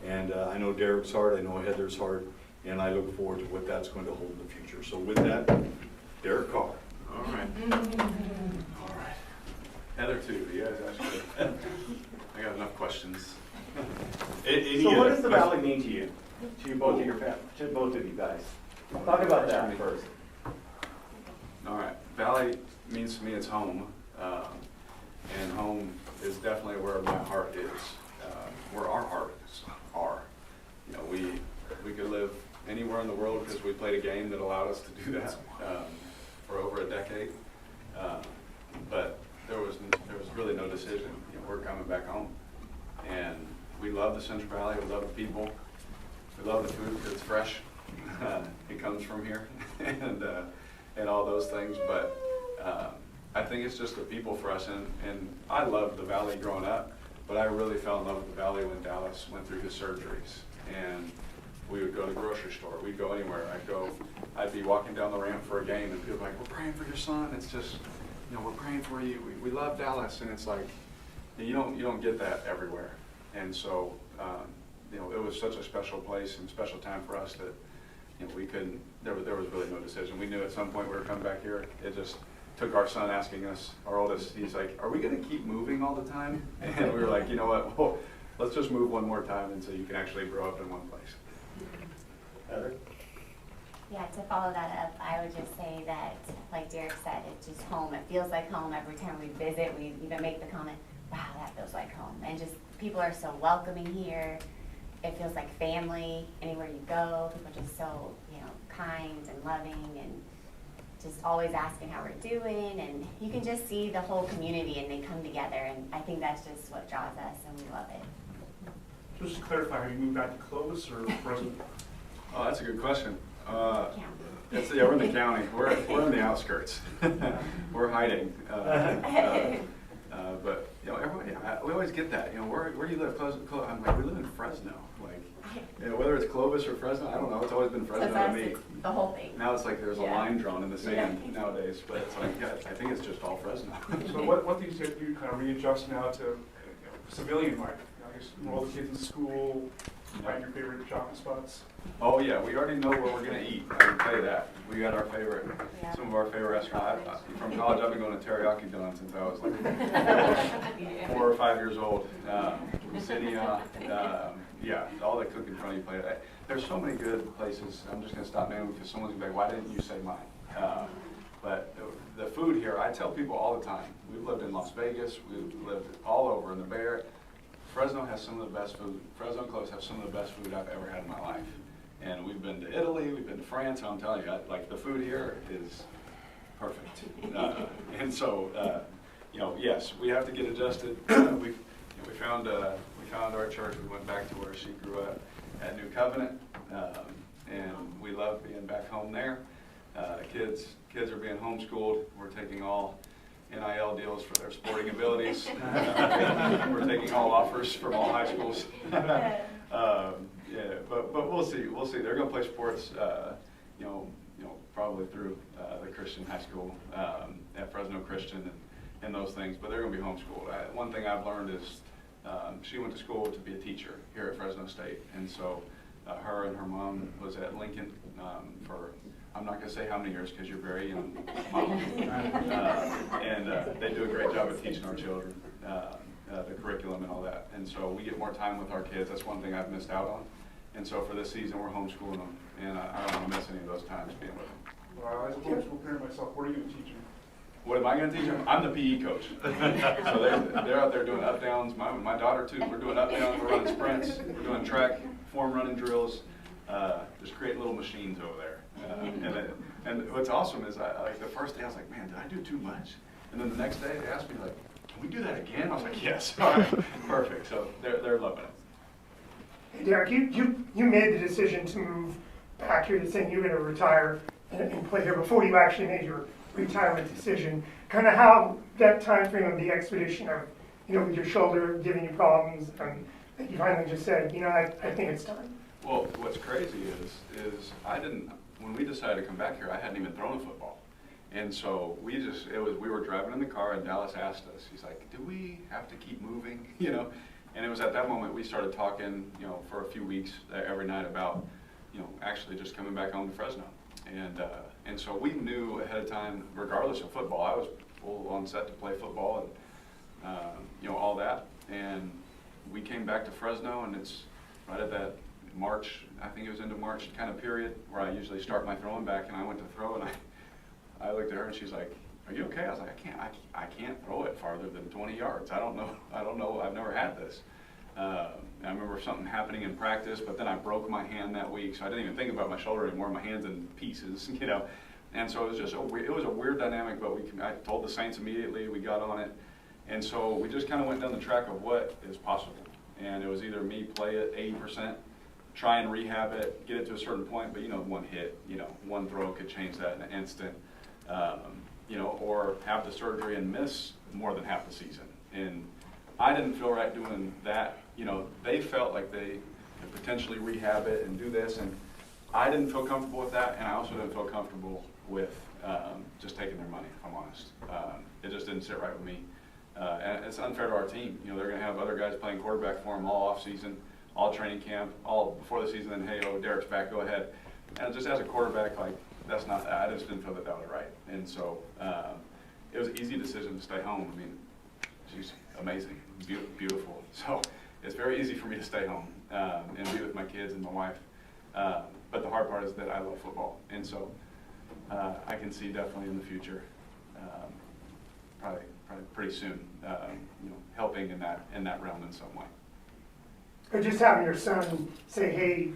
And I know Derek's heart, I know Heather's heart, and I look forward to what that's going to hold in the future. So with that, Derek Carr. All right. All right. Heather too. You guys actually, I got enough questions. So what does the Valley mean to you? To both of your to both of you guys? Talk about that first. All right. Valley means to me it's home. And home is definitely where my heart is, where our hearts are. You know, we could live played a game that allowed us to do that for over a decade. But there was really no decision. You know, we're coming back home, and we love the Central Valley. We love the people. We love the food because it's fresh. It comes from here, and all those things. But I think it's just the people for us. And I loved the Valley growing up, but I really fell in love with the Valley when Dallas went through his surgeries. And we would go to the grocery store. We'd go anywhere. I'd be walking down the ramp for a game, and people were like, "We're praying for your son." It's just, you know, we're praying for you. We love Dallas, and it's like, you don't get that everywhere. And so, you know, it was such a special place and special time for us that, you know, we couldn't. There was really no decision. We knew at some point we were coming back here. It just took our son asking us, our oldest. He's like, "Are we going to keep moving all the time?" And we were like, "You know what? Well, let's just move one more time, and so you can actually grow up in one place." Heather? Yeah, to follow that up, I would just say that, like Derek said, it's just home. It feels like home every time we visit. We even make the comment, "Wow, that feels like home." And just people are so welcoming here. It feels like family anywhere you go. People are just so, you know, kind and loving and just always asking how we're doing. And you can just see the whole community and they come together. And I think that's just what draws us, and we love it. Just to clarify, have you moved back to Clovis or Fresno? Oh, that's a good question. Yeah, we're in the county. We're in the outskirts. We're hiding. But you know, we always get that. You know, where do you live? I'm like, we live in Fresno. Like, you know, whether it's Clovis or Fresno, I don't know. It's always been Fresno to me. The whole thing. Now it's like there's a line drawn in the sand nowadays. But it's like, yeah, I think it's just all Fresno. So what things have you kind of readjust now to civilian life? I guess enroll the kids in school, find your favorite shopping spots. Oh yeah, we already know where we're gonna eat. I can tell you that. We got our favorite, some of our favorite restaurants. From college, I've been going to teriyaki donuts since I was like 4 or 5 years old. Zinnia, yeah, all the cook in front of you plate. There's so many good places. I'm just gonna stop naming because someone's gonna be like, "Why didn't you say mine?" But the food here, I tell people all the time. We've lived in Las Vegas. We've lived all over in the Bay Area. Fresno has some of the best food. Fresno and Clovis have some of the best food I've ever had in my life. And we've been to Italy, we've been to France, and I'm telling you, like the food here is perfect. And so, you know, yes, we have to get adjusted. We found our church. We went back to where she grew up at New Covenant, and we love being back home there. Kids are being homeschooled. We're taking all NIL deals for their sporting abilities. We're taking all offers from all high schools. Yeah, but we'll see. We'll see. They're going to play sports, you know, probably through the Christian high school at Fresno Christian and those things. But they're going to be homeschooled. One thing I've learned is she went to school to be a teacher here at Fresno State, and so her and her mom was at Lincoln for, I'm not going to say how many years because you're very young, Mom. And they do a great job of teaching our children the curriculum and all that. And so we get more time with our kids. That's one thing I've missed out on. And so for this season, we're homeschooling them, and I don't want to miss any of those times being with them. Well, as a homeschool parent myself, what are you going to teach them? What am I going to teach them? I'm the PE coach. So they're out there doing up downs. My daughter too. We're doing up downs. We're running sprints. We're doing track, form running drills. Just creating little machines over there. And what's awesome is like the first day I was like, man, did I do too much? And then the next day they asked me like, can we do that again? I was like, yes. All right, perfect. So they're loving it. Hey, Derek, you made the decision to move back here to saying you're going to retire and play here before you actually made your retirement decision. Kind of how that time frame of the expedition of, with your shoulder giving you problems, and that you finally just said, I think it's time. Well, what's crazy is when we decided to come back here, I hadn't even thrown a football. And so we were driving in the car and Dallas asked us, he's like, do we have to keep moving? And it was at that moment we started talking, for a few weeks every night about, actually just coming back home to Fresno. And so we knew ahead of time, regardless of football, I was full on set to play football and, all that. And we came back to Fresno, and it's right at that March, I think it was into March kind of period where I usually start my throwing back, and I went to throw, and I looked at her and she's like, are you okay? I was like, I can't throw it farther than 20 yards. I don't know. I've never had this. I remember something happening in practice, but then I broke my hand that week, so I didn't even think about my shoulder anymore. My hand's in pieces, you know. And so it was just it was a weird dynamic, but I told the Saints immediately. We got on it, and so we just kind of went down the track of what is possible. And it was either me play it 80%, try and rehab it, get it to a certain point, but you know, one hit, you know, one throw could change that in an instant, you know, or have the surgery and miss more than half the season. And I didn't feel right doing that. You know, they felt like they could potentially rehab it and do this, and I didn't feel comfortable with that, and I also didn't feel comfortable with just taking their money, if I'm honest. It just didn't sit right with me. And it's unfair to our team. You know, they're going to have other guys playing quarterback for them all off season, all training camp, all before the season, and hey, oh, Derek's back, go ahead. And just as a quarterback, like, that's not, I just didn't feel that was right. And so it was an easy decision to stay home. I mean, she's amazing, beautiful. So it's very easy for me to stay home and be with my kids and my wife. But the hard part is that I love football. And so I can see definitely in the future, probably pretty soon, you know, helping in that realm in some way. But just having your son say, hey,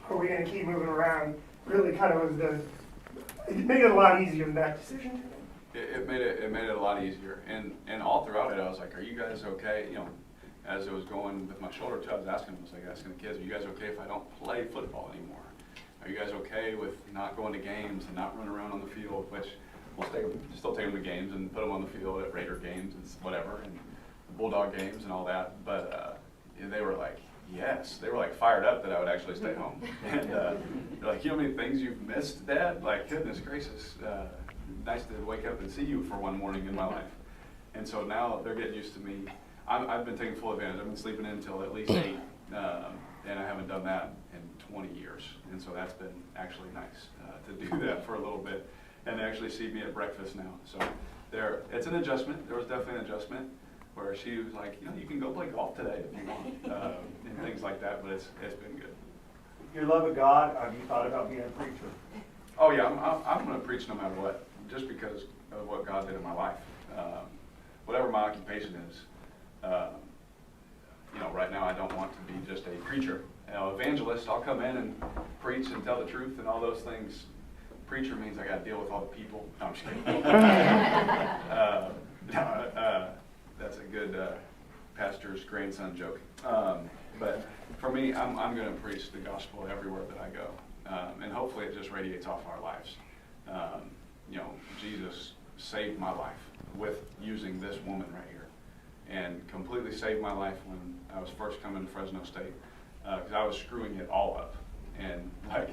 are we going to keep moving around, really kind of was it made it a lot easier in that decision. It made it a lot easier, and all throughout it, I was like, are you guys okay? You know, as it was going with my shoulder too, I was asking the kids, are you guys okay if I don't play football anymore? Are you guys okay with not going to games and not running around on the field, which we'll still take them to games and put them on the field at Raider games and whatever, and Bulldog games and all that, but they were like, yes. They were like fired up that I would actually stay home. And they're like, you know how many things you've missed, Dad? Like, goodness gracious, nice to wake up and see you for one morning in my life. And so now they're getting used to me. I've been taking full advantage. I've been sleeping in until at least 8, and I haven't done that in 20 years. And so that's been actually nice to do that for a little bit. And they actually see me at breakfast now. So it's an adjustment. There was definitely an adjustment where she was like, you know, you can go play golf today if you want, and things like that, but it's been good. Your love of God, have you thought about being a preacher? Oh yeah, I'm going to preach no matter what, just because of what God did in my life. Whatever my occupation is, you know, right now I don't want to be just a preacher. You know, evangelist, I'll come in and preach and tell the truth and all those things. Preacher means I got to deal with all the people. No, I'm just kidding. That's a good pastor's grandson joke. But for me, I'm going to preach the gospel everywhere that I go, and hopefully it just radiates off our lives. You know, Jesus saved my life with using this woman right here, and completely saved my life when I was first coming to Fresno State, because I was screwing it all up, and like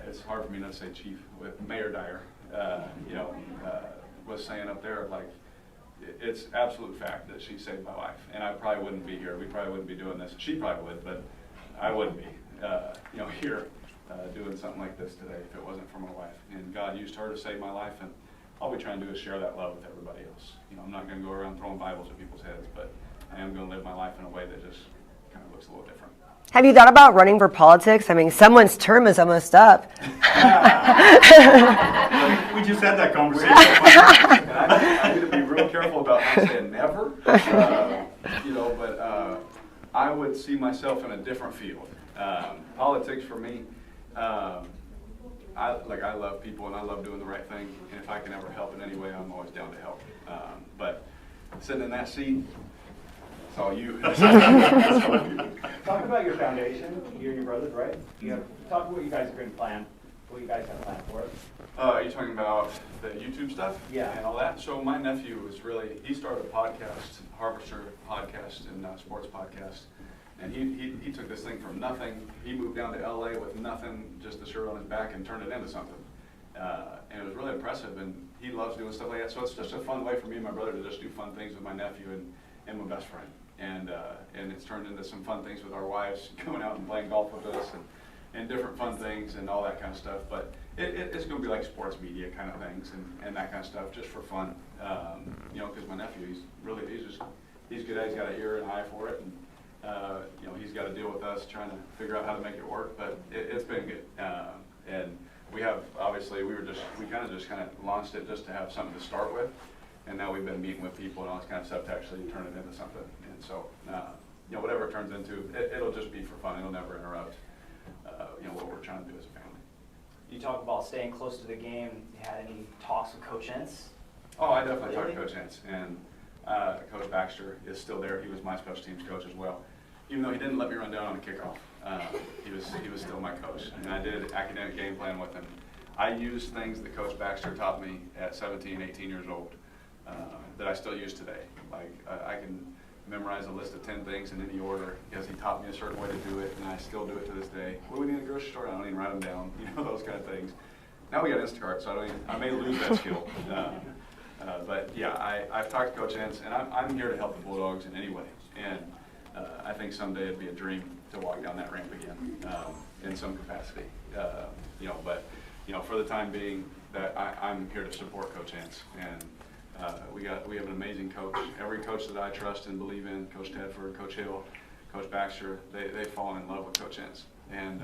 it's hard for me not to say chief with Mayor Dyer, you know, was saying up there, like, it's absolute fact that she saved my life, and I probably wouldn't be here. We probably wouldn't be doing this. She probably would, but I wouldn't be, you know, here doing something like this today if it wasn't for my wife. And God used her to save my life, and all we try and do is share that love with everybody else. You know, I'm not going to go around throwing Bibles at people's heads, but I am going to live my life in a way that just kind of looks a little different. Have you thought about running for politics? I mean, someone's term is almost up. We just had that conversation. I need to be real careful about not saying never, you know, but I would see myself in a different field. Politics for me, I love people and I love doing the right thing, and if I can ever help in any way, I'm always down to help. But sitting in that seat, it's all you. Talk about your foundation, you and your brothers, right? Talk about what you guys are going to plan, what you guys have planned for it. Are you talking about the YouTube stuff? Yeah. And all that? So my nephew was he started a podcast, Harvester podcast and sports podcast. And he took this thing from nothing. He moved down to LA with nothing, just a shirt on his back, and turned it into something. And it was really impressive, and he loves doing stuff like that. So it's just a fun way for me and my brother to just do fun things with my nephew and my best friend. And it's turned into some fun things with our wives, going out and playing golf with us and different fun things and all that kind of stuff. But it's going to be like sports media kind of things and that kind of stuff, just for fun. You know, because my nephew, he's good at it. He's got an ear and eye for it. And, you know, he's got to deal with us trying to figure out how to make it work, but it's been good. And we have, obviously, we kind of launched it just to have something to start with, and now we've been meeting with people and all this kind of stuff to actually turn it into something. And so whatever it turns into, it'll just be for fun. It'll never interrupt, what we're trying to do as a family. You talk about staying close to the game. You had any talks with Coach Ince? Oh, I definitely talked to Coach Ince, and Coach Baxter is still there. He was my special teams coach as well. Even though he didn't let me run down on a kickoff, he was still my coach, and I did academic game plan with him. I used things that Coach Baxter taught me at 17, 18 years old that I still use today. Like I can memorize a list of 10 things in any order because he taught me a certain way to do it, and I still do it to this day. What do we need at the grocery store? I don't even write them down, those kind of things. Now we got Instacart, so I may lose that skill. But yeah, I've talked to Coach Ince, and I'm here to help the Bulldogs in any way. And I think someday it'd be a dream to walk down that ramp again in some capacity. But for the time being, that I'm here to support Coach Ince, and we have an amazing coach. Every coach that I trust and believe in, Coach Tedford, Coach Hill, Coach Baxter, they've fallen in love with Coach Ince, and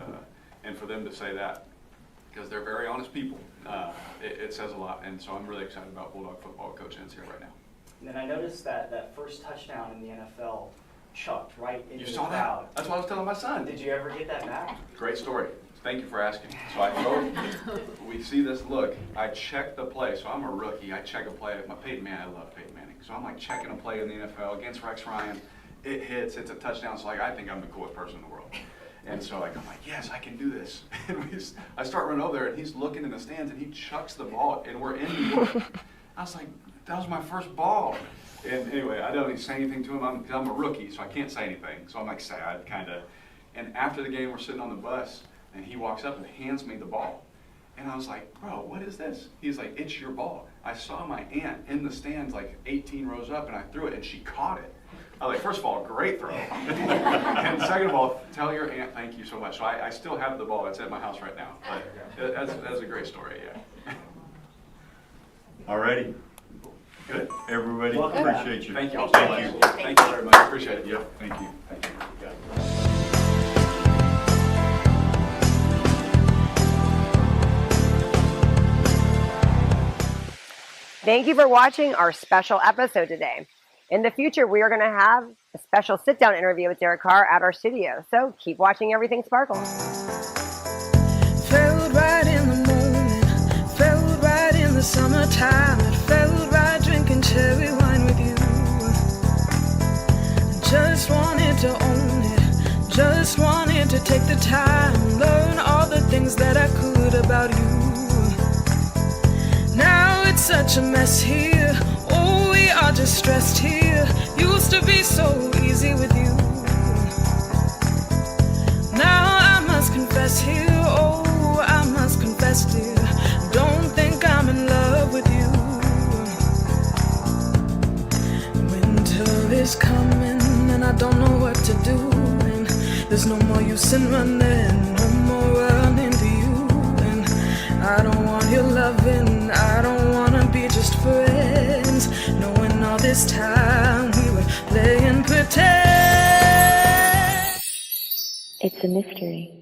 for them to say that, because they're very honest people, it says a lot. And so I'm really excited about Bulldog football with Coach Ince here right now. And then I noticed that first touchdown in the NFL chucked right into the You saw crowd. that? That's what I was telling my son. Did you ever get that back? Great story. Thank you for asking. So we see this look. I check the play. So I'm a rookie. I check a play. I love Peyton Manning. So I'm like checking a play in the NFL against Rex Ryan. It hits. It's a touchdown. So I think I'm the coolest person in the world. And so I'm like, yes, I can do this. And I start running over there, and he's looking in the stands, and he chucks the ball, and we're in New York. I was like, that was my first ball. And anyway, I don't even say anything to him. I'm a rookie, so I can't say anything. So I'm like sad, kind of. And after the game, we're sitting on the bus, and he walks up and hands me the ball. And I was like, bro, what is this? He's like, it's your ball. I saw my aunt in the stands like 18 rows up, and I threw it, and she caught it. I was like, first of all, great throw. And second of all, tell your aunt thank you so much. So I still have the ball. It's at my house right now. But that's a great story, yeah. All righty. Good. Everybody, appreciate you. Thank you. Thank you. Thank you very much. Appreciate it. Yeah, thank you. Thank you. Yeah. Thank you for watching our special episode today. In the future, we are going to have a special sit-down interview with Derek Carr at our studio. So keep watching Everything Sparkle. Felt right in the moment, felt right in the summertime. It felt right drinking cherry wine with you. Just wanted to own it, just wanted to take the time, learn all the things that I could about you. Now it's such a mess here, oh, we are just stressed here. Used to be so easy with you. Now I must confess here, oh, I must confess, dear, don't think I'm in love with you. Winter is coming and I don't know what to do, and there's no more use in running, no more running to you. And I don't want your loving, I don't wanna be just friends, knowing all this time we were playing pretend. It's a mystery.